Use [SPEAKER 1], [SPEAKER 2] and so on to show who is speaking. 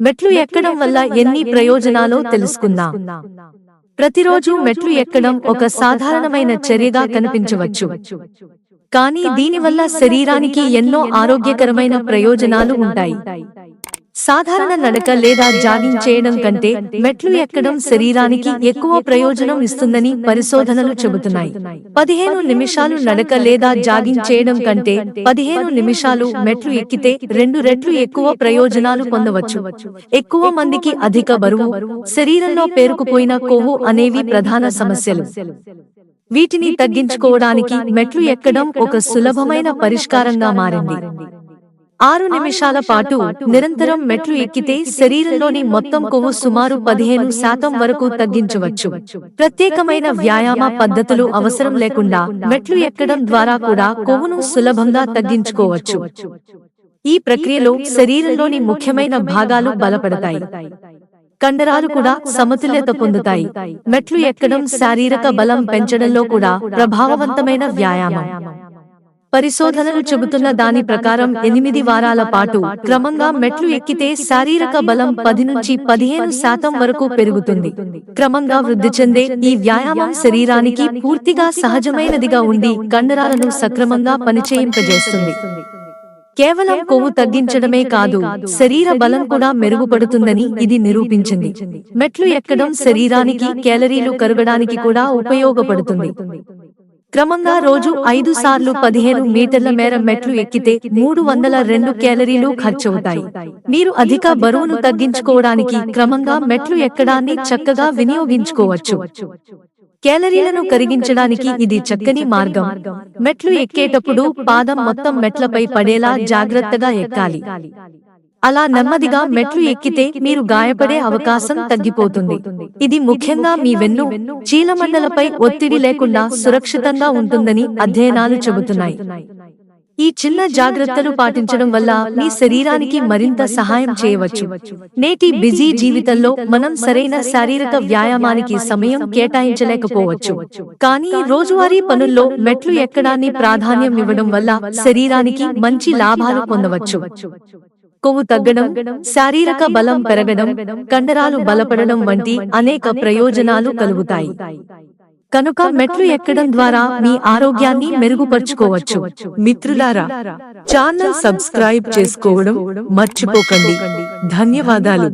[SPEAKER 1] మెట్లు ఎక్కడం వల్ల ఎన్ని ప్రయోజనాలో తెలుసుకుందాం. ప్రతిరోజు మెట్లు ఎక్కడం ఒక సాధారణమైన చర్యగా కనిపించవచ్చు, కానీ దీనివల్ల శరీరానికి ఎన్నో ఆరోగ్యకరమైన ప్రయోజనాలు ఉంటాయి. సాధారణ నడక లేదా జాగింగ్ చేయడం కంటే మెట్లు ఎక్కడం శరీరానికి ఎక్కువ ప్రయోజనం ఇస్తుందని పరిశోధనలు చెబుతున్నాయి. 15 నిమిషాలు నడక లేదా జాగింగ్ చేయడం కంటే 15 నిమిషాలు మెట్లు ఎక్కితే 2 రెట్లు ఎక్కువ ప్రయోజనాలు పొందవచ్చు. ఎక్కువ మందికి అధిక బరువు, శరీరంలో పేరుకుపోయిన కొవ్వు అనేవి ప్రధాన సమస్యలు. వీటిని తగ్గించుకోవడానికి మెట్లు ఎక్కడం ఒక సులభమైన పరిష్కారంగా మారింది. 6 నిమిషాల పాటు నిరంతరం మెట్లు ఎక్కితే శరీరంలోని మొత్తం కొవ్వు సుమారు 15% వరకు తగ్గించవచ్చు. ప్రత్యేకమైన వ్యాయామ పద్ధతులు అవసరం లేకుండా మెట్లు ఎక్కడం ద్వారా కూడా కొవ్వును సులభంగా తగ్గించుకోవచ్చు. ఈ ప్రక్రియలో శరీరంలోని ముఖ్యమైన భాగాలు బలపడతాయి, కండరాలు కూడా సమతుల్యత పొందుతాయి. మెట్లు ఎక్కడం శారీరక బలం పెంచడంలో కూడా ప్రభావవంతమైన వ్యాయామం. పరిశోధనలు చెబుతున్న దాని ప్రకారం 8 వారాల పాటు క్రమంగా మెట్లు ఎక్కితే శారీరక బలం 10 నుంచి 15% వరకు పెరుగుతుంది. క్రమంగా వృద్ధి చెందే ఈ వ్యాయామం శరీరానికి పూర్తిగా సహజమైనదిగా ఉండి కండరాలను సక్రమంగా పనిచేయింపజేస్తుంది. కేవలం కొవ్వు తగ్గించడమే కాదు, శరీర బలం కూడా మెరుగుపడుతుందని ఇది నిరూపించింది. మెట్లు ఎక్కడం శరీరానికి కేలరీలు కరగడానికి కూడా ఉపయోగపడుతుంది. క్రమంగా రోజు 5 సార్లు 15 మీటర్ల మేర మెట్లు ఎక్కితే 302 కేలరీలు ఖర్చవుతాయి. మీరు అధిక బరువును తగ్గించుకోవడానికి క్రమంగా మెట్లు ఎక్కడాన్ని చక్కగా వినియోగించుకోవచ్చు. కేలరీలను కరిగించడానికి ఇది చక్కని మార్గం. మెట్లు ఎక్కేటప్పుడు పాదం మొత్తం మెట్లపై పడేలా జాగ్రత్తగా ఎక్కాలి. అలా నెమ్మదిగా మెట్లు ఎక్కితే మీరు గాయపడే అవకాశం తగ్గిపోతుంది. ఇది ముఖ్యంగా మీ వెన్ను, చీలమండలపై ఒత్తిడి లేకుండా సురక్షితంగా ఉంటుందని అధ్యయనాలు చెబుతున్నాయి. ఈ చిన్న జాగ్రత్తలు పాటించడం వల్ల మీ శరీరానికి మరింత సహాయం చేయవచ్చు. నేటి బిజీ జీవితంలో మనం సరైన శారీరక వ్యాయామానికి సమయం కేటాయించలేకపోవచ్చు, కానీ రోజువారీ పనుల్లో మెట్లు ఎక్కడాన్ని ప్రాధాన్యం ఇవ్వడం వల్ల శరీరానికి మంచి లాభాలు పొందవచ్చు. కొవ్వు తగ్గడం, శారీరక బలం పెరగడం, కండరాలు బలపడడం వంటి అనేక ప్రయోజనాలు కలుగుతాయి. కనుక మెట్లు ఎక్కడం ద్వారా మీ ఆరోగ్యాన్ని మెరుగుపరుచుకోవచ్చు. మిత్రులారా, ఛానల్ సబ్స్క్రైబ్ చేసుకోవడం మర్చిపోకండి. ధన్యవాదాలు.